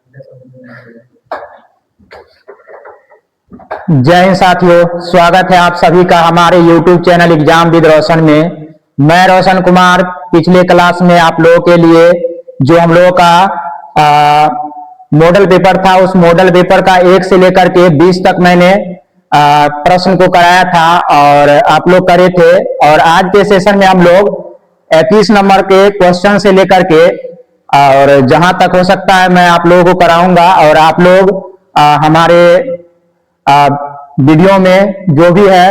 जय हिंद साथियों, स्वागत है आप सभी का हमारे YouTube चैनल एग्जाम विद रोशन में। मैं रोशन कुमार पिछले क्लास में आप लोगों के लिए जो हम लोगों का मॉडल पेपर था, उस मॉडल पेपर का 1 से लेकर के 20 तक मैंने प्रश्न को कराया था और आप लोग करे थे। और आज के सेशन में हम लोग 21 नंबर के क्वेश्चन से लेकर के और जहां तक हो सकता है मैं आप लोगों को कराऊंगा। और आप लोग हमारे वीडियो में जो भी है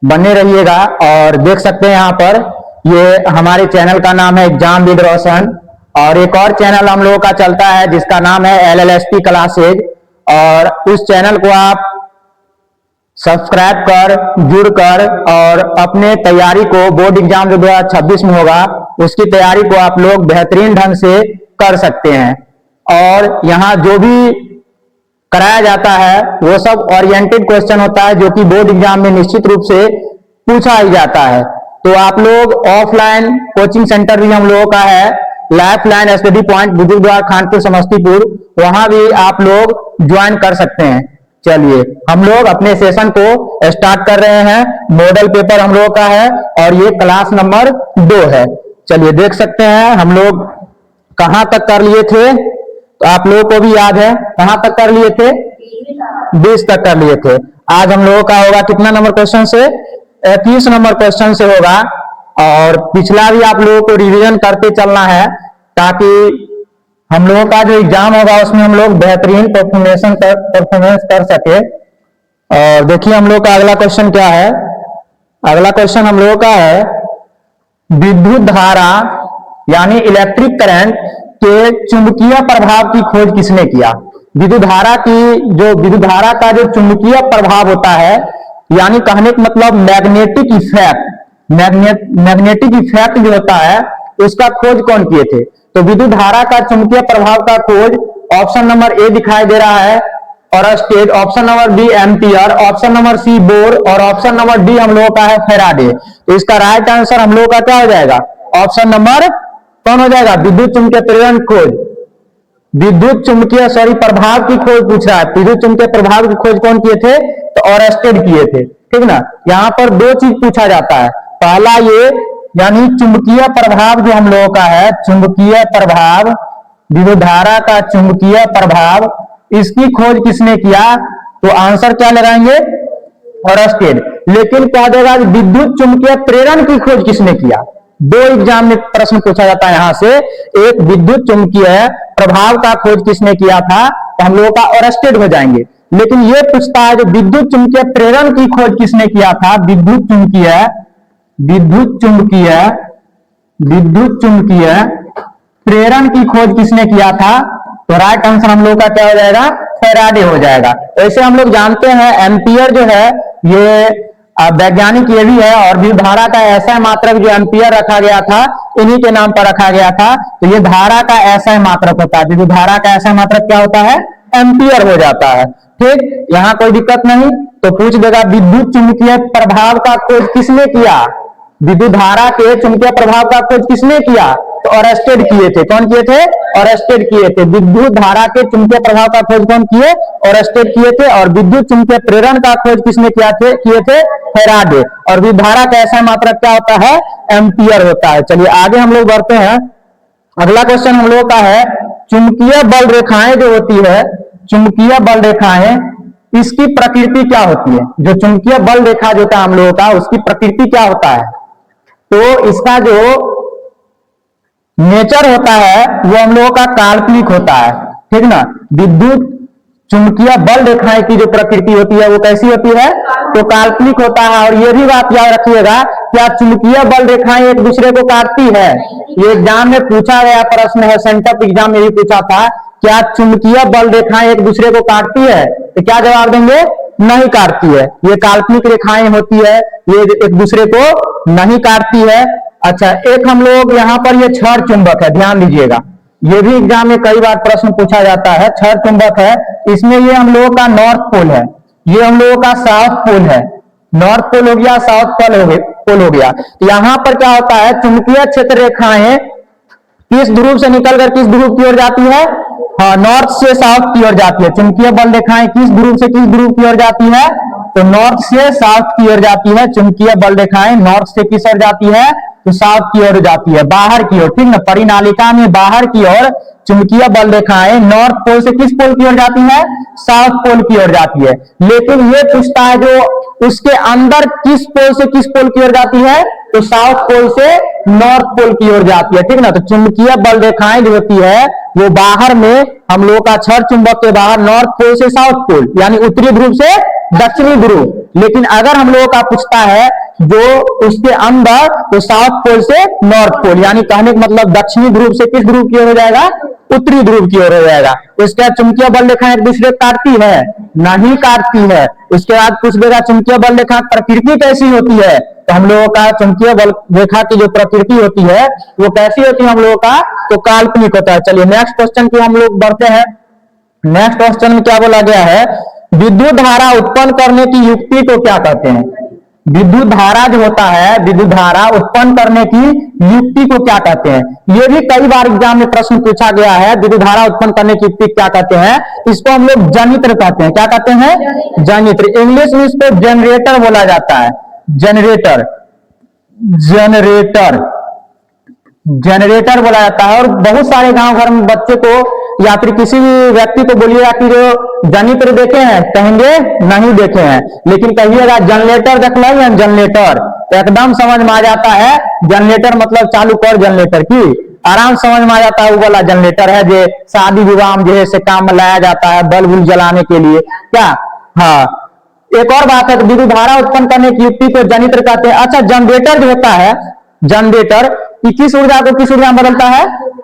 बने रहिएगा। और देख सकते हैं यहाँ पर ये हमारे चैनल का नाम है एग्जाम विद रोशन, और एक और चैनल हम लोगों का चलता है जिसका नाम है LLSP क्लासेज। और उस चैनल को आप सब्सक्राइब कर जुड़ कर और अपने तैयारी को बोर्ड एग्जाम जो 2026 में होगा उसकी तैयारी को आप लोग बेहतरीन ढंग से कर सकते हैं। और यहाँ जो भी कराया जाता है वो सब ओरिएंटेड क्वेश्चन होता है जो कि बोर्ड एग्जाम में निश्चित रूप से पूछा ही जाता है। तो आप लोग ऑफलाइन कोचिंग सेंटर भी हम लोगों का है, लाइफ लाइन स्टडी पॉइंट बुजुर्गद्वार खानपुर समस्तीपुर, वहां भी आप लोग ज्वाइन कर सकते हैं। चलिए हम लोग अपने सेशन को स्टार्ट कर रहे हैं। मॉडल पेपर हम लोगों का है और ये क्लास नंबर 2 है। चलिए देख सकते हैं हम लोग कहां तक कर लिए थे, तो आप लोगों को भी याद है कहां तक कर लिए थे, 20 तक कर लिए थे। आज हम लोगों का होगा कितना नंबर क्वेश्चन से, 21 नंबर क्वेश्चन से होगा। और पिछला भी आप लोगों को रिवीजन करते चलना है ताकि हम लोगों का जो एग्जाम होगा उसमें हम लोग बेहतरीन परफॉर्मेंस कर सके। और देखिए हम लोग का अगला क्वेश्चन क्या है। अगला क्वेश्चन हम लोगों का है विद्युत धारा यानी इलेक्ट्रिक करंट के चुंबकीय प्रभाव की खोज किसने किया। विद्युत धारा का जो चुंबकीय प्रभाव होता है, यानी कहने का मतलब मैग्नेटिक इफेक्ट जो होता है उसका खोज कौन किए थे। तो विद्युत धारा का चुंबकीय प्रभाव का खोज ऑप्शन नंबर ए दिखाई दे रहा है oersted, option number B ampere, option number C Bohr और ऑप्शन नंबर डी हम लोगों का है फैराडे। तो इसका राइट आंसर हम लोगों का क्या हो जाएगा, ऑप्शन नंबर कौन हो जाएगा, विद्युत चुंबकीय प्रेरण खोज, विद्युत चुंबकीय प्रभाव की खोज पूछ रहा है। विद्युत चुंबकीय प्रभाव की खोज कौन किए थे, तो ऑरस्टेड किए थे। ठीक ना। यहाँ पर 2 चीज पूछा जाता है। पहला ये यानी चुंबकीय प्रभाव जो हम लोगों का है, चुंबकीय प्रभाव, विद्युत धारा का चुंबकीय प्रभाव, इसकी खोज किसने किया, तो आंसर क्या लगाएंगे, ऑरस्टेड। लेकिन कह देगा विद्युत चुंबकीय प्रेरण की खोज किसने किया। 2 एग्जाम में प्रश्न पूछा जाता है यहाँ से। एक विद्युत चुंबकीय प्रभाव का खोज किसने किया था, तो हम लोगों का ऑरस्टेड हो जाएंगे। लेकिन ये पूछता है जो विद्युत चुंबकीय प्रेरण की खोज किसने किया था, विद्युत चुंबकीय प्रेरण की खोज किसने किया था, तो राइट आंसर हम लोग का क्या हो जाएगा, फैराडे हो जाएगा। ऐसे हम लोग जानते हैं एम्पियर जो है ये वैज्ञानिक ये भी है, और विद्युत धारा का ऐसा मात्रक जो एम्पियर रखा गया था इन्हीं के नाम पर रखा गया था। तो ये धारा का ऐसा मात्रक होता है, विद्युत धारा का ऐसा मात्रक क्या होता है, एम्पियर हो जाता है। ठीक, यहाँ कोई दिक्कत नहीं। तो पूछ देगा विद्युत चुंबकीय प्रभाव का खोज किसने किया, विद्युत धारा के चुंबकीय प्रभाव का खोज किसने किया, तो ऑरस्टेड किए थे। कौन किए थे, ऑरस्टेड किए थे। विद्युत धारा के चुंबकीय प्रभाव का खोज कौन किए, ऑरस्टेड किए थे। और विद्युत चुंबकीय प्रेरण का खोज किसने किए थे, फैराडे। और विद्युत धारा का ऐसा मात्रक क्या होता है, एम्पियर होता है। चलिए आगे हम लोग बढ़ते हैं। अगला क्वेश्चन हम लोग का है चुंबकीय बल रेखाएं जो होती है, चुंबकीय बल रेखाएं, इसकी प्रकृति क्या होती है। जो चुंबकीय बल रेखा जो था हम लोगों का उसकी प्रकृति क्या होता है, तो इसका जो नेचर होता है वो हम लोगों का काल्पनिक होता है। ठीक ना। विद्युत चुंबकीय बल रेखाएं की जो प्रकृति होती है वो कैसी होती है, तो काल्पनिक होता है। और ये भी बात याद रखिएगा, क्या चुंबकीय बल रेखाएं एक दूसरे को काटती है। ये एग्जाम में पूछा गया प्रश्न है, सेंटअप एग्जाम में भी पूछा था, क्या चुंबकीय बल रेखाएं एक दूसरे को काटती है, तो क्या जवाब देंगे, नहीं काटती है। ये काल्पनिक रेखाएं होती है, ये एक दूसरे को नहीं काटती है। अच्छा, एक हम लोग यहाँ पर ये क्षण चुंबक है, ध्यान दीजिएगा, ये भी एग्जाम में कई बार प्रश्न पूछा जाता है। क्षण चुंबक है, इसमें ये हम लोगों का नॉर्थ पोल है, ये हम लोगों का साउथ पोल है। नॉर्थ पोल हो गया, साउथ पोल हो गया। यहाँ पर क्या होता है, चुंबकीय क्षेत्र रेखाएं किस ध्रुव से निकलकर किस ध्रुव की ओर जाती है, हाँ, नॉर्थ से साउथ की ओर जाती है। चुंबकीय बल रेखाएं किस ध्रुव से किस ध्रुव की ओर जाती है? तो नॉर्थ से साउथ की ओर जाती है। चुंबकीय बल रेखाएं नॉर्थ से किस ओर जाती है? तो साउथ की ओर जाती है, बाहर की ओर, ठीक ना। परिनालिका में बाहर की ओर चुंबकीय बल रेखाएं नॉर्थ पोल से किस पोल की ओर जाती है? साउथ पोल की ओर जाती है। लेकिन ये पूछता है जो उसके अंदर किस पोल से किस पोल की ओर जाती है? तो साउथ पोल से नॉर्थ पोल की ओर जाती है, ठीक ना। तो चुंबकीय बल रेखाएं जो होती है वो बाहर में हम लोगों का छड़ चुंबक के बाहर नॉर्थ पोल से साउथ पोल यानी उत्तरी ध्रुव से दक्षिणी ध्रुव। लेकिन अगर हम लोगों का पूछता है जो उसके अंदर, तो साउथ पोल से नॉर्थ पोल, यानी कहने का मतलब दक्षिणी ध्रुव से किस ध्रुव की ओर हो जाएगा? उत्तरी ध्रुव की ओर हो जाएगा। उसके बाद चुंबकीय बल रेखा एक दूसरे काटती है? नहीं काटती है। उसके बाद पूछ देगा चुंबकीय बल रेखा प्रकृति कैसी होती है? तो हम लोगों का चुंबकीय बल रेखा की जो प्रकृति होती है वो कैसी होती है हम लोगों का? तो काल्पनिक होता है। चलिए नेक्स्ट क्वेश्चन की हम लोग बढ़ते हैं। नेक्स्ट क्वेश्चन में क्या बोला गया है? विद्युत धारा उत्पन्न करने की युक्ति को क्या कहते हैं? विद्युत धारा जो होता है, विद्युत धारा उत्पन्न करने की युक्ति को क्या कहते हैं? ये भी कई बार एग्जाम में प्रश्न पूछा गया है। विद्युत धारा उत्पन्न करने की युक्ति क्या कहते हैं? इसको हम लोग जनित्र कहते हैं। क्या कहते हैं? जनित्र। इंग्लिश में इसको जनरेटर बोला जाता है। जनरेटर, जनरेटर, जनरेटर बोला जाता है। और बहुत सारे गांव घर में बच्चे को या फिर किसी भी व्यक्ति को बोलिएगा कि जो जनित्र देखे हैं, कहेंगे नहीं देखे हैं। लेकिन कहिएगा जनरेटर देख लो या जनरेटर, तो एकदम समझ में आ जाता है। जनरेटर मतलब चालू कर जनरेटर की, आराम समझ में आ जाता है। वो वाला जनरेटर है जो शादी विवाह में जो है से काम में लाया जाता है, बल्ब बुल जलाने के लिए। क्या? हाँ, एक और बात है, तो विद्युत धारा उत्पन्न करने की युक्ति को जनित्र कहते हैं। अच्छा, जनरेटर जो होता है, जनरेटर किस ऊर्जा को किस ऊर्जा में बदलता है?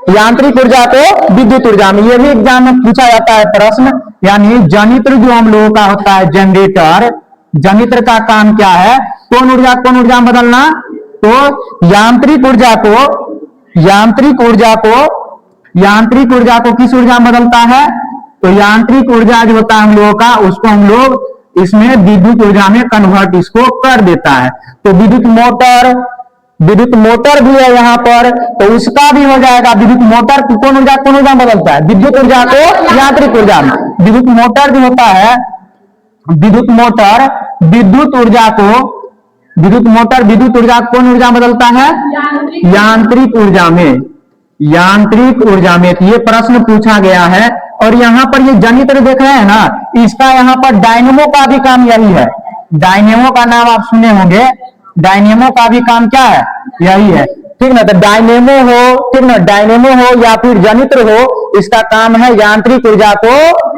यांत्रिक ऊर्जा को विद्युत ऊर्जा में। ये भी एग्जाम में पूछा जाता है प्रश्न। यानी जनित्र जो हम लोगों का होता है जनरेटर, जनित्र का काम क्या है? कौन ऊर्जा में बदलना? तो यांत्रिक ऊर्जा को, यांत्रिक ऊर्जा को, यांत्रिक ऊर्जा को किस ऊर्जा में बदलता है? तो यांत्रिक ऊर्जा जो होता है हम लोगों का, उसको हम लोग इसमें विद्युत ऊर्जा में कन्वर्ट इसको कर देता है। तो विद्युत मोटर, विद्युत मोटर भी है यहाँ पर, तो उसका भी हो जाएगा। विद्युत मोटर कौन ऊर्जा में बदलता है? विद्युत ऊर्जा को यांत्रिक ऊर्जा में। विद्युत मोटर जो होता है, विद्युत मोटर विद्युत ऊर्जा को, विद्युत मोटर विद्युत ऊर्जा कौन ऊर्जा में बदलता है? यांत्रिक ऊर्जा में, यांत्रिक ऊर्जा में। ये प्रश्न पूछा गया है। और यहाँ पर ये जनित्र देख रहे हैं ना, इसका यहाँ पर डायनेमो का भी काम यही है। डायनेमो का नाम आप सुने होंगे। डायनेमो का भी काम क्या है? यही है, ठीक ना। तो डायनेमो हो, ठीक ना, डायनेमो हो या फिर जनित्र हो, इसका काम है यांत्रिक ऊर्जा को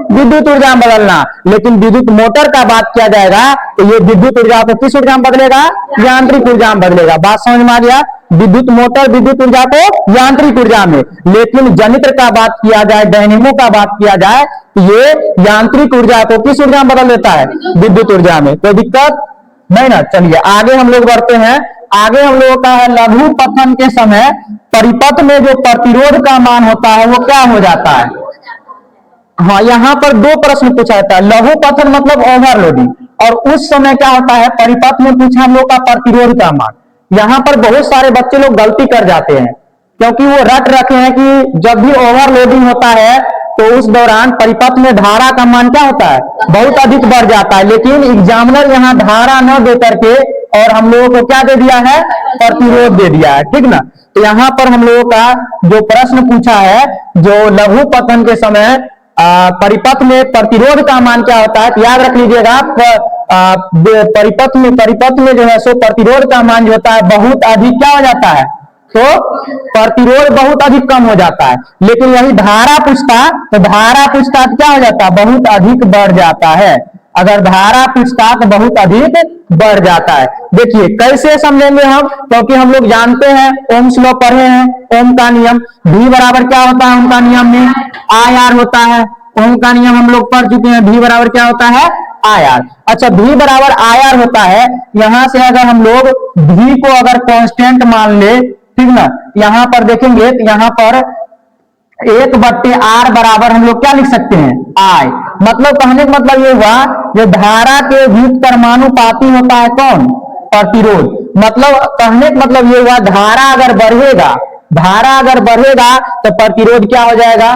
विद्युत ऊर्जा में बदलना। लेकिन विद्युत मोटर का बात किया जाएगा तो ये विद्युत ऊर्जा को किस ऊर्जा में बदलेगा? यांत्रिक ऊर्जा में बदलेगा। बात समझ में आ गया? विद्युत मोटर विद्युत ऊर्जा को यांत्रिक ऊर्जा में। लेकिन जनित्र का बात किया जाए, डायनेमो का बात किया जाए, तो ये यांत्रिक ऊर्जा को किस ऊर्जा में बदल देता है? विद्युत ऊर्जा में। कोई दिक्कत नहीं ना। चलिए आगे हम लोग बढ़ते हैं। आगे हम लोगों का है लघु पतन के समय परिपथ में जो प्रतिरोध का मान होता है वो क्या हो जाता है? हाँ, यहाँ पर दो प्रश्न पूछा जाता है। लघु पतन मतलब ओवरलोडिंग, और उस समय क्या होता है परिपथ में पूछा हम लोग का प्रतिरोध का मान। यहाँ पर बहुत सारे बच्चे लोग गलती कर जाते हैं, क्योंकि वो रट रखे हैं कि जब भी ओवरलोडिंग होता है तो उस दौरान परिपथ में धारा का मान क्या होता है? बहुत अधिक बढ़ जाता है। लेकिन एग्जामिनर यहाँ धारा न दे करके और हम लोगों को क्या दे दिया है? प्रतिरोध दे दिया है, ठीक ना। तो यहाँ पर हम लोगों का जो प्रश्न पूछा है, जो लघु पतन के समय परिपथ में प्रतिरोध का मान क्या होता है, तो याद रख लीजिएगा। परिपथ में जो है सो प्रतिरोध का मान जो होता है बहुत अधिक क्या हो जाता है? तो प्रतिरोध बहुत अधिक कम हो जाता है। लेकिन यही धारा पूछता तो धारा पूछता तो क्या हो जाता है? बहुत अधिक बढ़ जाता है। अगर धारा पूछता तो बहुत अधिक बढ़ जाता है। देखिए कैसे समझेंगे हम, क्योंकि हम लोग जानते हैं, ओम्स लॉ पढ़े हैं। ओम का नियम V बराबर क्या होता है? ओम का नियम में IR होता है। ओम का नियम हम लोग पढ़ चुके हैं। V बराबर क्या होता है? IR। अच्छा, V बराबर IR होता है। यहां से अगर हम लोग V को अगर कांस्टेंट मान ले, ठीक ना, यहाँ पर देखेंगे तो यहाँ पर 1/R बराबर हम लोग क्या लिख सकते हैं? I। मतलब कहने का मतलब ये हुआ, जो धारा के व्युत्क्रमानुपाती परमाणुपाती होता है कौन? प्रतिरोध। मतलब कहने का मतलब ये हुआ, धारा अगर बढ़ेगा, धारा अगर बढ़ेगा तो प्रतिरोध क्या हो जाएगा?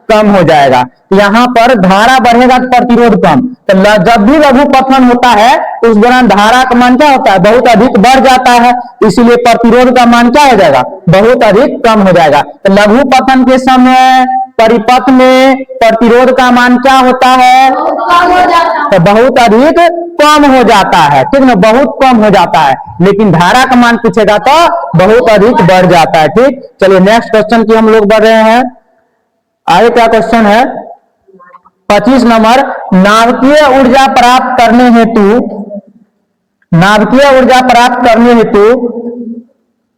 कम हो जाएगा। यहाँ पर धारा बढ़ेगा तो प्रतिरोध कम, तो जब भी लघु पतन होता है उस दौरान धारा का मान क्या होता है, बहुत अधिक बढ़ जाता है, इसीलिए प्रतिरोध का मान क्या हो जाएगा, बहुत अधिक कम हो जाएगा। तो लघु पतन के समय परिपथ में प्रतिरोध का मान क्या होता है, तो बहुत अधिक कम हो जाता है, ठीक ना, बहुत कम हो जाता है। लेकिन धारा का मान पूछेगा तो बहुत अधिक बढ़ जाता है। ठीक, चलिए नेक्स्ट क्वेश्चन की हम लोग बढ़ रहे हैं। आगे क्या क्वेश्चन है, 25 नंबर, नाभिकीय ऊर्जा प्राप्त करने हेतु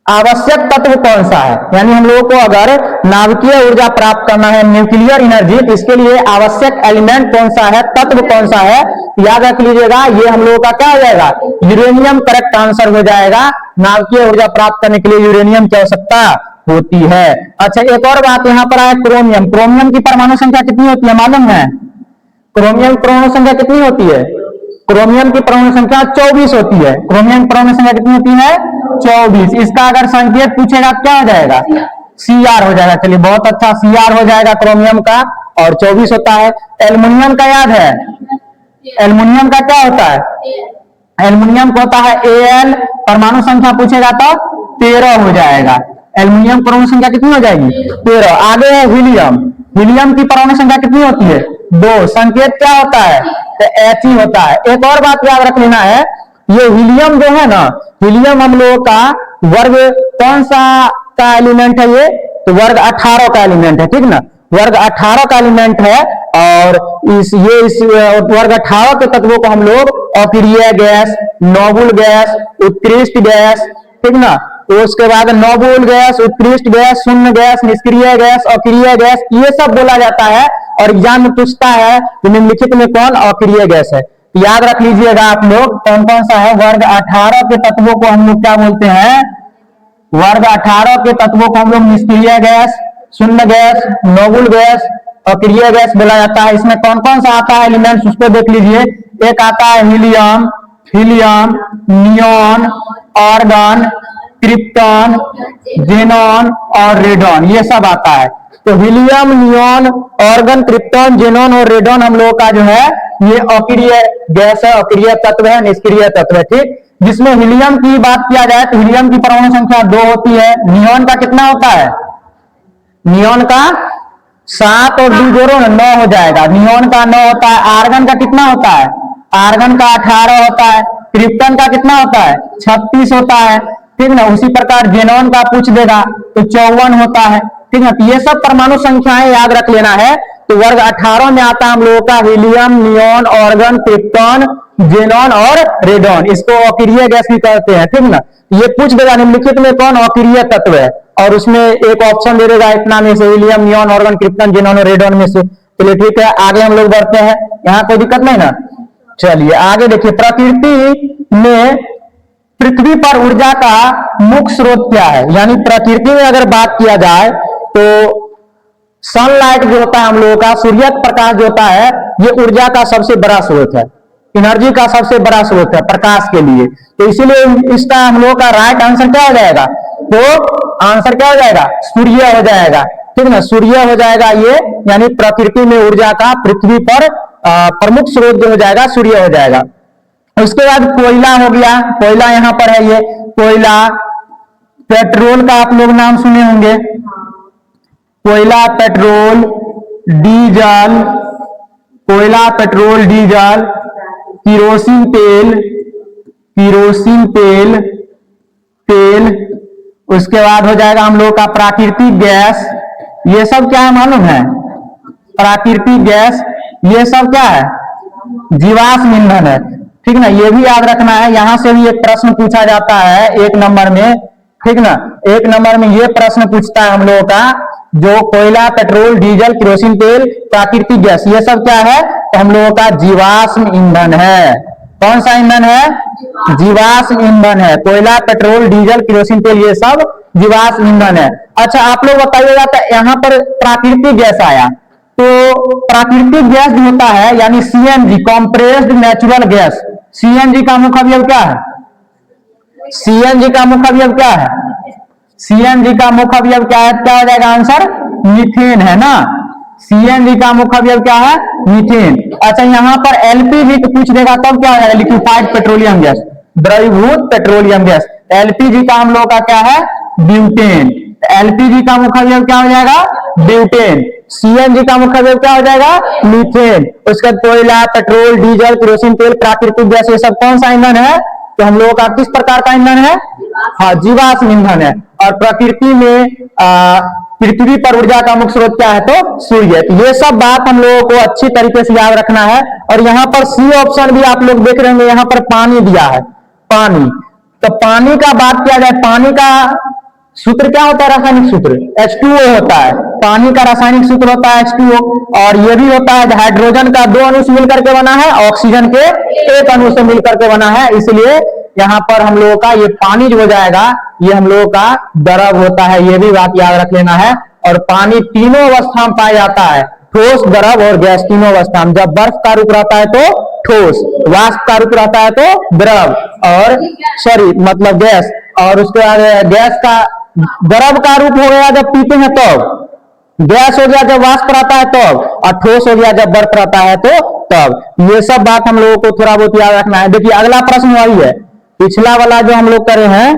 आवश्यक तत्व कौन सा है। यानी हम लोगों को अगर नाभिकीय ऊर्जा प्राप्त करना है, न्यूक्लियर एनर्जी, तो इसके लिए आवश्यक एलिमेंट कौन सा है, तत्व कौन सा है, याद रख लीजिएगा। ये हम लोगों का क्या हो जाएगा, यूरेनियम करेक्ट आंसर हो जाएगा। नाभिकीय ऊर्जा प्राप्त करने के लिए यूरेनियम की आवश्यकता होती है। अच्छा, एक और बात यहाँ पर आए, क्रोमियम। क्रोमियम की परमाणु संख्या कितनी होती है मालूम है, क्रोमियम की परमाणु संख्या कितनी होती है, क्रोमियम की परमाणु संख्या 24 होती है। क्रोमियम की परमाणु संख्या कितनी होती है, 24। इसका अगर संकेत पूछेगा क्या हो जाएगा, Cr हो जाएगा। चलिए बहुत अच्छा, Cr हो जाएगा क्रोमियम का, और 24 होता है। एल्युमिनियम का याद है, एल्युमिनियम का क्या होता है, एल्युमिनियम को होता है Al, परमाणु संख्या पूछेगा तो 13 हो जाएगा। एल्युमिनियम परमाणु संख्या कितनी हो जाएगी, 13। आगे है हीलियम। हीलियम की परमाणु संख्या कितनी होती है, 2। संकेत क्या होता है, तो H ही होता है। एक और बात याद रख लेना है, ये हीलियम जो है ना, हीलियम हम लोगों का वर्ग कौन सा का एलिमेंट है, ये तो वर्ग 18 का एलिमेंट है, ठीक ना, वर्ग 18 का एलिमेंट है। और इस वर्ग 18 के तत्वों को हम लोग अक्रिय गैस, नोबुल गैस, उत्कृष्ट गैस, ठीक ना, तो उसके बाद नोबुल गैस, उत्कृष्ट गैस, शून्य गैस, निष्क्रिय गैस, अक्रिय गैस, ये सब बोला जाता है। और एग्जाम में पूछता है निम्नलिखित में कौन अक्रिय गैस है, याद रख लीजिएगा आप लोग कौन कौन सा है। वर्ग 18 के तत्वों को हम लोग क्या बोलते हैं, वर्ग 18 के तत्वों को हम लोग निष्क्रिय गैस, शून्य गैस, नोबुल गैस, अक्रिय गैस बोला जाता है। इसमें कौन कौन सा आता है एलिमेंट्स, उसको देख लीजिए। एक आता है helium, neon, argon, krypton, xenon और रेडॉन, ये सब आता है। तो helium, neon, argon, krypton, xenon और रेडॉन हम लोगों का जो है ये अक्रिय गैस है, अक्रिय तत्व है, निष्क्रिय तत्व है। ठीक, जिसमें हीलियम की बात किया जाए तो हीलियम की परमाणु संख्या 2 होती है। नियॉन का कितना होता है, नियॉन का 7 और 2 जोड़ो 9 हो जाएगा, नियॉन का 9 होता है। आर्गन का कितना होता है, आर्गन का 18 होता है। क्रिप्टन का कितना होता है, 36 होता है, ठीक ना। उसी प्रकार जेनॉन का पूछ देगा तो 54 होता है, ठीक है। तो ये सब परमाणु संख्याएं याद रख लेना है। तो वर्ग 18 में आता है हम लोगों का helium, neon, argon, krypton, xenon और रेडॉन, इसको अक्रिय गैस भी कहते हैं, ठीक ना। ये पूछ देगा निम्नलिखित में कौन अक्रिय तत्व है, और उसमें एक ऑप्शन दे देगा इतना में से, helium, neon, argon, krypton, xenon और रेडॉन में से। चलिए ठीक है, आगे हम लोग बढ़ते हैं, यहाँ कोई दिक्कत नहीं ना। चलिए आगे देखिए, प्रकृति में पृथ्वी पर ऊर्जा का मुख्य स्रोत क्या है। यानी प्रकृति में अगर बात किया जाए तो सनलाइट जो होता है हम लोगों का, सूर्य प्रकाश जो होता है, ये ऊर्जा का सबसे बड़ा स्रोत है, एनर्जी का सबसे बड़ा स्रोत है प्रकाश के लिए। तो इसीलिए इसका हम लोगों का राइट आंसर क्या हो जाएगा, तो आंसर क्या हो जाएगा, सूर्य हो जाएगा, ठीक ना, सूर्य हो जाएगा ये। यानी प्रकृति में ऊर्जा का पृथ्वी पर प्रमुख स्रोत जो हो जाएगा सूर्य हो जाएगा। उसके बाद कोयला हो गया, कोयला यहाँ पर है, ये कोयला। पेट्रोल का आप लोग नाम सुने होंगे, कोयला, पेट्रोल, डीजल, कोयला, पेट्रोल, डीजल, किरोसिन तेल, तेल। उसके बाद हो जाएगा हम लोग का प्राकृतिक गैस। ये सब क्या है मालूम है, प्राकृतिक गैस, ये सब क्या है, जीवाश्म ईंधन है, ठीक ना। ये भी याद रखना है, यहां से भी एक प्रश्न पूछा जाता है 1 नंबर में, ठीक ना। 1 नंबर में ये प्रश्न पूछता है हम लोगों का, जो कोयला, पेट्रोल, डीजल, केरोसिन तेल, प्राकृतिक गैस, ये सब क्या है, तो हम लोगों का जीवाश्म ईंधन है। कौन सा ईंधन है, जीवाश्म ईंधन है। कोयला, पेट्रोल, डीजल, केरोसिन तेल, ये सब जीवाश्म ईंधन है। अच्छा आप लोग बताइएगा, तो यहाँ पर प्राकृतिक गैस आया, तो प्राकृतिक गैस जो होता है यानी CNG, compressed natural gas, CNG का मुख्य अवयव क्या है, सीएनजी का मुख्य अवयव क्या है, सीएनजी का मुख्य अवयव क्या है, क्या हो जाएगा आंसर, मीथेन है ना। सीएनजी का मुख्य अवयव क्या है? मीथेन। अच्छा, यहाँ पर एलपीजी पूछ देगा तब क्या हो जाएगा? लिक्विफाइड पेट्रोलियम गैस, द्रवीभूत पेट्रोलियम गैस। एलपीजी का हम लोग का क्या है? ब्यूटेन। एलपीजी का मुख्य अवयव क्या हो जाएगा? ब्यूटेन। सीएनजी का मुख्य अवयव क्या हो जाएगा? मीथेन। उसके बाद कोयला, पेट्रोल, डीजल, केरोसिन तेल, प्राकृतिक गैस, ये सब कौन सा ईंधन है? तो हम लोगों का किस प्रकार का ईंधन है? हाँ, जीवाश्म ईंधन है। और प्रकृति में पृथ्वी पर ऊर्जा का मुख्य स्रोत क्या है? तो सूर्य। तो ये सब बात हम लोगों को अच्छी तरीके से याद रखना है। और यहाँ पर सी ऑप्शन भी आप लोग देख रहे होंगे, यहाँ पर पानी दिया है, पानी। तो पानी का बात किया जाए, पानी का सूत्र क्या होता है? रासायनिक सूत्र H2O होता है। पानी का रासायनिक सूत्र होता है H2O। और ये भी होता है हाइड्रोजन का 2 अणु से मिलकर के बना है, ऑक्सीजन के 1 अणु से मिलकर के बना है। इसलिए यहाँ पर हम लोगों का ये पानी जो हो जाएगा, ये हम लोगों का द्रव होता है। ये भी बात याद रख लेना है। और पानी तीनों अवस्था में पाया जाता है, ठोस, द्रव और गैस, तीनों अवस्था में। जब बर्फ का रूप रहता है तो ठोस, वाष्प का रूप रहता है तो द्रव, और मतलब गैस। और उसके बाद गैस का द्रव का रूप हो गया जब पीते हैं तब, गैस हो गया जब वाष्प रहता है तब, और ठोस हो गया जब बर्फ रहता है तो तब। ये सब बात हम लोगों को थोड़ा बहुत याद रखना है। देखिए अगला प्रश्न वही है, पिछला वाला जो हम लोग करे हैं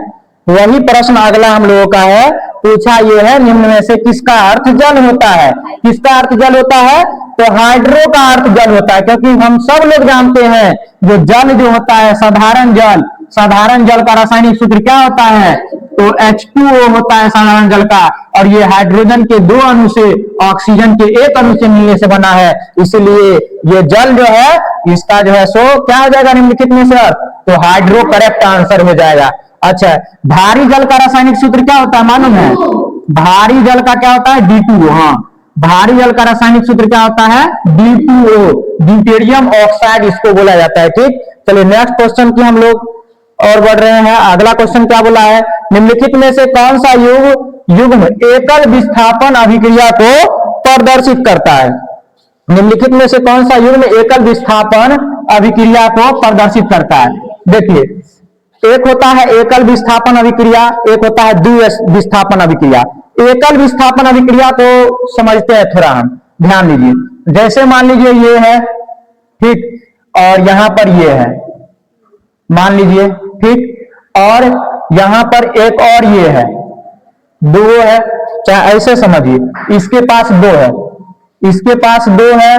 वही प्रश्न अगला हम लोगों का है। पूछा ये है, निम्न में से किसका अर्थ जल होता है? किसका अर्थ जल होता है? तो हाइड्रो का अर्थ जल होता है। क्योंकि हम सब लोग जानते हैं जो जल जो होता है, साधारण जल, साधारण जल का रासायनिक सूत्र क्या होता है? तो H2O होता है साधारण जल का। और ये हाइड्रोजन के 2 अणु से ऑक्सीजन के 1 अणु से मिलने से बना है। इसलिए ये जल जो है, इसका जो है सो क्या हो जाएगा निम्नलिखित में से? तो हाइड्रो करेक्ट आंसर हो जाएगा। अच्छा, भारी जल का रासायनिक सूत्र क्या होता है मालूम है? भारी जल का क्या होता है? D2O। हाँ, भारी जल का रासायनिक सूत्र क्या होता है? D2O, ड्यूटेरियम ऑक्साइड इसको बोला जाता है। ठीक, चलिए नेक्स्ट क्वेश्चन की हम लोग और बढ़ रहे हैं। अगला क्वेश्चन क्या बोला है? निम्नलिखित में से कौन सा युग्म एकल विस्थापन अभिक्रिया को प्रदर्शित करता है? निम्नलिखित में से कौन सा युग्म एकल विस्थापन अभिक्रिया को प्रदर्शित करता है? देखिए, एक होता है एकल विस्थापन अभिक्रिया, एक होता है द्विविस्थापन अभिक्रिया। एकल विस्थापन अभिक्रिया को समझते हैं थोड़ा हम, ध्यान दीजिए। जैसे मान लीजिए ये है, ठीक, और यहां पर ये है, मान लीजिए, ठीक, और यहां पर एक और ये है, 2 है, चाहे ऐसे समझिए। इसके पास 2 है, इसके पास 2 है,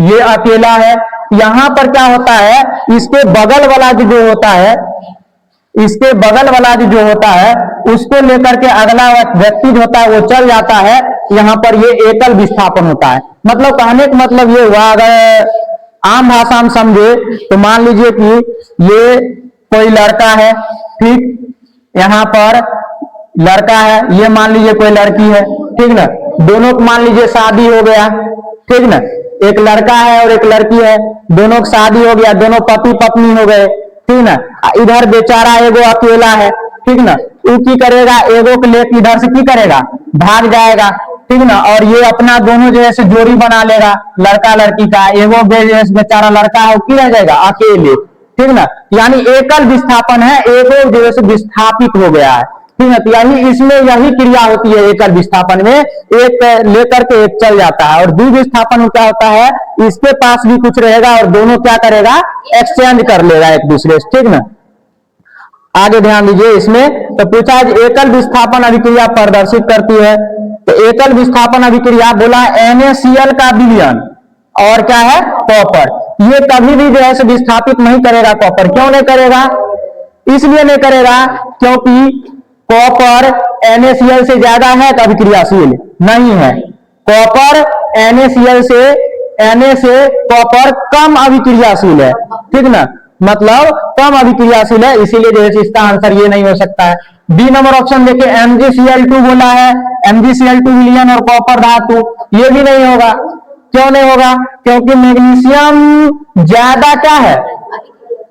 ये अकेला है। यहां पर क्या होता है? इसके बगल वाला जो होता है, इसके बगल वाला जो होता है, उसको लेकर के अगला व्यक्ति जो होता है वो चल जाता है। यहां पर ये एकल विस्थापन होता है। मतलब कहने का मतलब ये हुआ, अगर आम भाषा में समझे तो मान लीजिए कि ये कोई लड़का है, ठीक, यहां पर लड़का है, ये मान लीजिए कोई लड़की है, ठीक ना। दोनों को मान लीजिए शादी हो गया, ठीक ना। एक लड़का है और एक लड़की है, दोनों की शादी हो गया, दोनों पति पत्नी हो गए, ठीक ना। इधर बेचारा एगो अकेला है, ठीक ना। वो की करेगा? एगो को लेकर इधर से की करेगा? भाग जाएगा, ठीक ना। और ये अपना दोनों जो है जोड़ी बना लेगा, लड़का लड़की का। एगो बेचारा लड़का है वो की रह जाएगा? अकेले, ठीक ना। यानी एकल विस्थापन है, एगो जो है विस्थापित हो गया है, ठीक है। तो यही इसमें यही क्रिया होती है एकल विस्थापन में, एक लेकर के एक चल जाता है। और द्विविस्थापन में क्या होता है? इसके पास भी कुछ रहेगा और दोनों क्या करेगा? एक्सचेंज कर लेगा एक दूसरे से, ठीक ना। आगे ध्यान दीजिए इसमें। तो पूछा एकल विस्थापन अभिक्रिया प्रदर्शित करती है। तो एकल विस्थापन अभिक्रिया बोला NaCl का विलयन और क्या है? कॉपर। ये कभी भी जो है विस्थापित नहीं करेगा कॉपर। क्यों नहीं करेगा? इसलिए नहीं करेगा क्योंकि कॉपर NaCl से ज्यादा है तो अभिक्रियाशील नहीं है। कॉपर NaCl से कॉपर कम अभिक्रियाशील है, ठीक ना। मतलब कम अभिक्रियाशील है, इसीलिए जो है इसका आंसर ये नहीं हो सकता है। बी नंबर ऑप्शन देखिए, MgCl2 बोला है, MgCl2 विलयन और कॉपर धातु, ये भी नहीं होगा। क्यों नहीं होगा? क्योंकि मैग्नीशियम ज्यादा क्या है?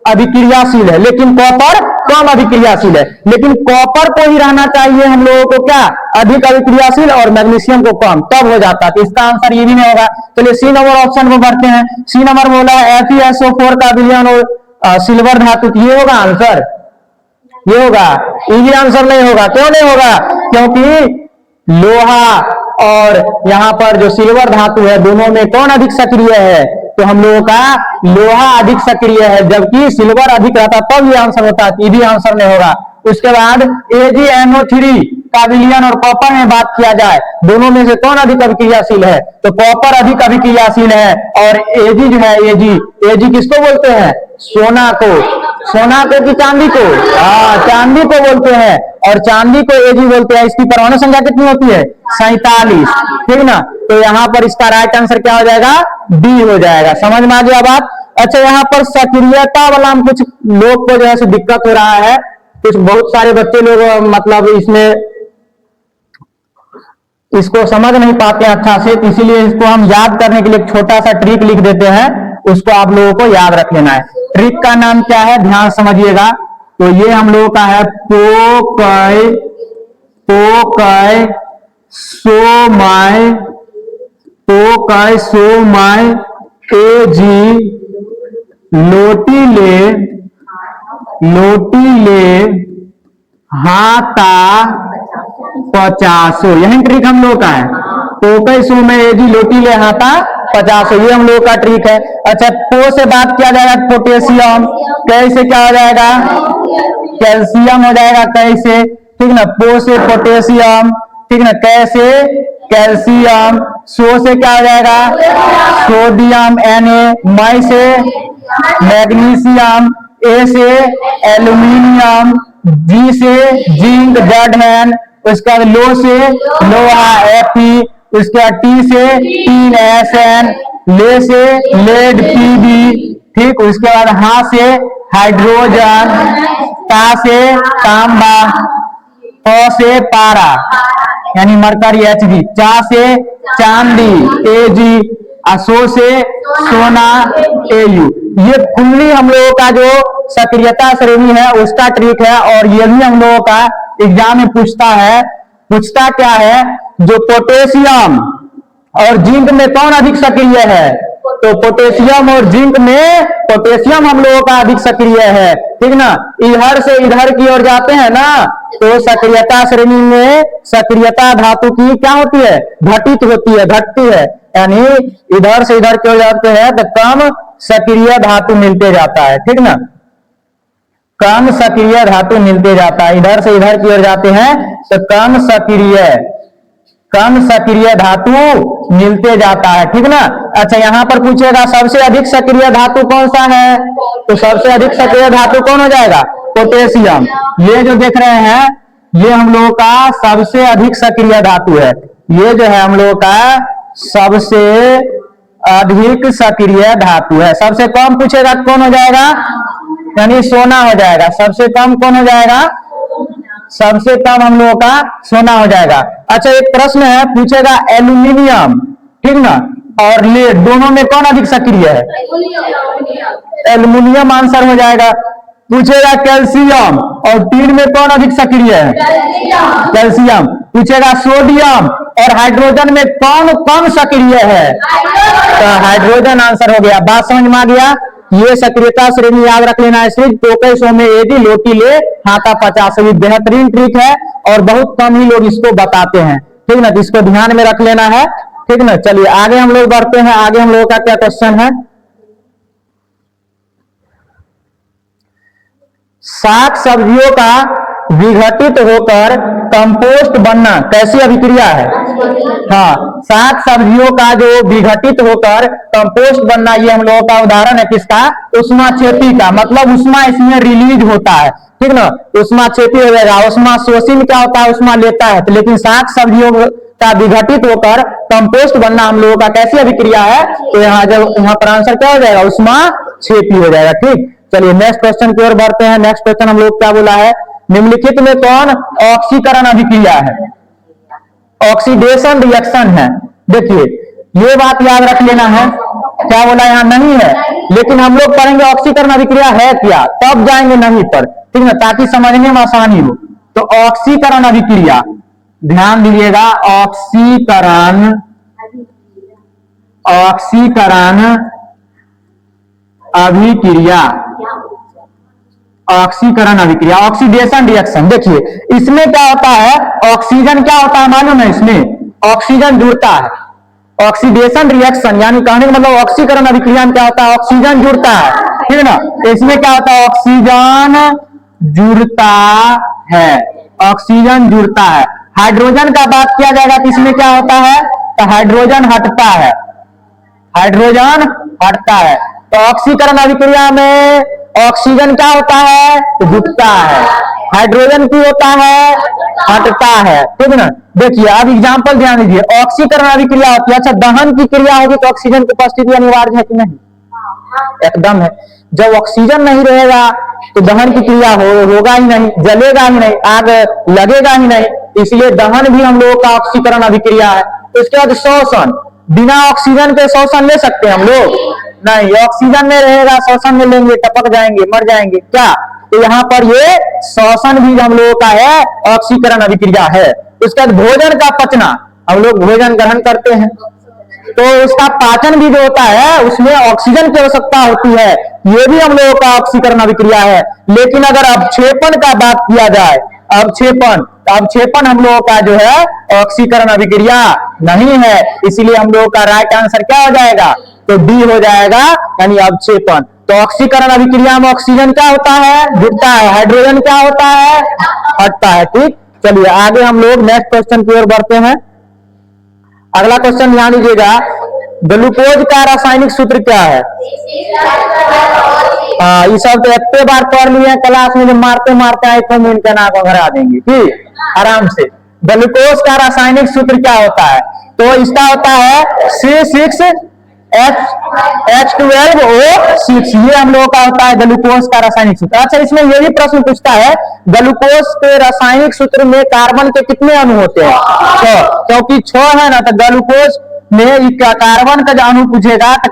अभिक्रियाशील है, लेकिन कॉपर कम अभिक्रियाशील है। लेकिन कॉपर को ही रहना चाहिए हम लोगों को क्या? अधिक अभिक्रियाशील, और मैग्नीशियम को कम, तब हो जाता। तो इसका आंसर ये भी नहीं होगा। चलिए सी नंबर ऑप्शन को बढ़ते हैं। सी नंबर बोला है FeSO4 का विलयन और सिल्वर धातु, ये होगा आंसर? ये होगा? ये आंसर नहीं होगा। क्यों नहीं होगा? क्योंकि लोहा और यहाँ पर जो सिल्वर धातु है, दोनों में कौन अधिक सक्रिय है? तो हम लोगों का लोहा अधिक सक्रिय है, जबकि सिल्वर अधिक रहता तब ये आंसर होता, ये आंसर में होगा। उसके बाद AgNO3 का विलयन और कॉपर में बात किया जाए, दोनों में से कौन अधिक अभिक्रियाशील है? तो कॉपर अधिक अभिक्रियाशील है। और Ag जो है, Ag किसको बोलते हैं? सोना को। सोना को कि चांदी को? चांदी को बोलते हैं, और चांदी को Ag बोलते हैं। इसकी परमाणु संख्या कितनी होती है? 47, ठीक ना। तो यहाँ पर इसका राइट आंसर क्या हो जाएगा? डी हो जाएगा। समझ में आ गया बात? अच्छा, यहाँ पर सक्रियता वाला कुछ लोग को जो है दिक्कत हो रहा है, कुछ बहुत सारे बच्चे लोग मतलब इसमें इसको समझ नहीं पाते अच्छा से, इसीलिए इसको हम याद करने के लिए एक छोटा सा ट्रिक लिख देते हैं, उसको आप लोगों को याद रख लेना है। ट्रिक का नाम क्या है? ध्यान समझिएगा। तो ये हम लोगों का है पोकय सोमय Ag लोटीले हाथा 50। यही ट्रिक हम लोग का है। पोकय सोमय Ag लोटीले हाथा 50, ये हम लोग का ट्रिक है। अच्छा, पो से बात किया जाएगा पोटेशियम, कैसे क्या हो जाएगा? कैल्शियम हो जाएगा, कैसे, ठीक ना। पो से पोटेशियम, ठीक ना। कैसे? कैल्शियम। सो से क्या हो जाएगा? Sodium Na। मै से मैग्नीशियम। ए से एल्यूमिनियम। जी से जिंक Z। उसके बाद लो से लोहा Fe। उसके बाद टी से टीन SN। ले से लेड Pb, ठीक। उसके बाद हा से हाइड्रोजन। ता से तांबा। प से पारा यानी मरकरी Hg। चा से चांदी Ag। सो से सोना Au। ये कुल्ली हम लोगों का जो सक्रियता श्रेणी है उसका ट्रिक है, और ये भी हम लोगों का एग्जाम में पूछता क्या है? जो पोटेशियम और जिंक में कौन अधिक सक्रिय है? तो पोटेशियम और जिंक में पोटेशियम हम लोगों का अधिक सक्रिय है, ठीक ना। इधर से इधर की ओर जाते हैं ना, तो सक्रियता श्रेणी में सक्रियता धातु की क्या होती है? घटित होती है, घटती है। यानी इधर से इधर की ओर जाते हैं तो कम सक्रिय धातु मिलते जाता है, ठीक ना। कम सक्रिय धातु मिलते जाता है। इधर से इधर की ओर जाते हैं तो कम सक्रिय धातु मिलते जाता है, ठीक ना। अच्छा, यहाँ पर पूछेगा सबसे अधिक सक्रिय धातु कौन सा है? तो सबसे अधिक सक्रिय धातु कौन हो जाएगा? पोटेशियम। ये जो देख रहे हैं, ये हम लोगों का सबसे अधिक सक्रिय धातु है। ये जो है हम लोगों का सबसे अधिक सक्रिय धातु है। सबसे कम पूछेगा कौन हो जाएगा? यानी सोना हो जाएगा। सबसे कम कौन हो जाएगा? सबसे कम हम लोगों का सोना हो जाएगा। अच्छा, एक प्रश्न है, पूछेगा एल्यूमिनियम, ठीक ना, और लेड, दोनों में कौन अधिक सक्रिय है? एल्यूमिनियम आंसर हो जाएगा। पूछेगा कैल्शियम और टीन में कौन अधिक सक्रिय है? कैल्शियम। पूछेगा सोडियम और हाइड्रोजन में कौन कम सक्रिय है? तो हाइड्रोजन आंसर हो गया। बात समझ में आ गया? ये सक्रियता श्रेणी याद रख लेना है। सिर्फ पोकय सोमय Ag लोटीले हाथा 50। ये बेहतरीन ट्रिक है और बहुत कम ही लोग इसको बताते हैं, ठीक ना। इसको ध्यान में रख लेना है, ठीक ना। चलिए आगे हम लोग बढ़ते हैं। आगे हम लोगों का क्या क्वेश्चन है? साग सब्जियों का विघटित होकर कंपोस्ट बनना कैसी अभिक्रिया है? हाँ, साग सब्जियों का जो विघटित होकर कंपोस्ट बनना, ये हम लोगों का उदाहरण है किसका? उष्माक्षेपी का। मतलब उष्मा इसमें रिलीज होता है, ठीक ना। उष्माक्षेपी हो जाएगा। उष्माशोषी क्या होता है? उष्मा लेता है। तो लेकिन साग सब्जियों का विघटित होकर कंपोस्ट बनना हम लोगों का कैसी अभिक्रिया है? तो यहाँ पर आंसर क्या हो जाएगा? उष्माक्षेपी हो जाएगा, ठीक। चलिए नेक्स्ट क्वेश्चन की ओर बढ़ते हैं। नेक्स्ट क्वेश्चन हम लोग क्या बोला है? निम्नलिखित में कौन ऑक्सीकरण अभिक्रिया है? ऑक्सीडेशन रिएक्शन है। देखिए, ये बात याद रख लेना है। क्या बोला? यहाँ नहीं है, लेकिन हम लोग पढ़ेंगे ऑक्सीकरण अभिक्रिया है क्या, तब जाएंगे नहीं पर, ठीक है, ताकि समझने में आसानी हो। तो ऑक्सीकरण अभिक्रिया, ध्यान दीजिएगा। ऑक्सीकरण अभिक्रिया, ऑक्सीकरण अभिक्रिया, ऑक्सीडेशन रिएक्शन। देखिए इसमें क्या होता है? ऑक्सीजन क्या होता है मालूम है? इसमें ऑक्सीजन जुड़ता है। ऑक्सीडेशन रिएक्शन यानी कहने का मतलब ऑक्सीकरण अभिक्रिया में क्या होता है, ऑक्सीजन जुड़ता है, ठीक है ना। तो इसमें क्या होता है, ऑक्सीजन जुड़ता है, ऑक्सीजन जुड़ता है। हाइड्रोजन का बात किया जाएगा तो इसमें क्या होता है, तो हाइड्रोजन हटता है, हाइड्रोजन हटता है। तो ऑक्सीकरण अभिक्रिया में ऑक्सीजन क्या होता है, तो जुड़ता है, हाइड्रोजन की होता है, हटता है, ठीक है ना। देखिए अब एग्जांपल ध्यान दीजिए, ऑक्सीकरण अभिक्रिया होती है, अच्छा दहन की क्रिया होगी तो ऑक्सीजन की उपस्थिति अनिवार्य है कि नहीं, एकदम है। जब ऑक्सीजन नहीं रहेगा तो दहन की क्रिया होगा ही नहीं, जलेगा ही नहीं, आग लगेगा ही नहीं, इसलिए दहन भी हम लोगों का ऑक्सीकरण अभिक्रिया है। तो इसके बाद शोषण, बिना ऑक्सीजन के शोषण ले सकते हैं हम लोग, नहीं, ऑक्सीजन में रहेगा शोषण में लेंगे टपक जाएंगे, मर जाएंगे क्या। तो यहाँ पर ये शोषण भी हम लोगों का है, ऑक्सीकरण अभिक्रिया है। उसके बाद भोजन का पचना, हम लोग भोजन ग्रहण करते हैं तो उसका पाचन भी जो होता है उसमें ऑक्सीजन की आवश्यकता होती है, ये भी हम लोगों का ऑक्सीकरण अभिक्रिया है। लेकिन अगर अवक्षेपण का बात किया जाए, अवक्षेपण हम लोगों का जो है ऑक्सीकरण अभिक्रिया नहीं है, इसलिए हम लोगों का राइट आंसर क्या हो जाएगा, तो डी हो जाएगा, यानी अवक्षेपण। तो ऑक्सीकरण अभिक्रिया में ऑक्सीजन क्या होता है, जुड़ता है, हाइड्रोजन क्या होता है, हटता है, ठीक। चलिए आगे हम लोग नेक्स्ट क्वेश्चन की ओर बढ़ते हैं। अगला क्वेश्चन ध्यान दीजिएगा, ग्लूकोज का रासायनिक सूत्र क्या है। हाँ, ये सब तो इतने बार पढ़ लिए क्लास में, जब मारते मारते आए तो इनके नाक भरा देंगे कि आराम से। ग्लूकोज का रासायनिक सूत्र क्या होता है, तो इसका होता है C6H12O6, ये हम लोगों का होता है ग्लूकोज का रासायनिक सूत्र। अच्छा इसमें ये भी प्रश्न पूछता है, ग्लूकोज के रासायनिक सूत्र में कार्बन के कितने अणु होते हैं, तो क्योंकि 6 है ना, तो ग्लूकोज में कार्बन का जो अणु पूछेगा तो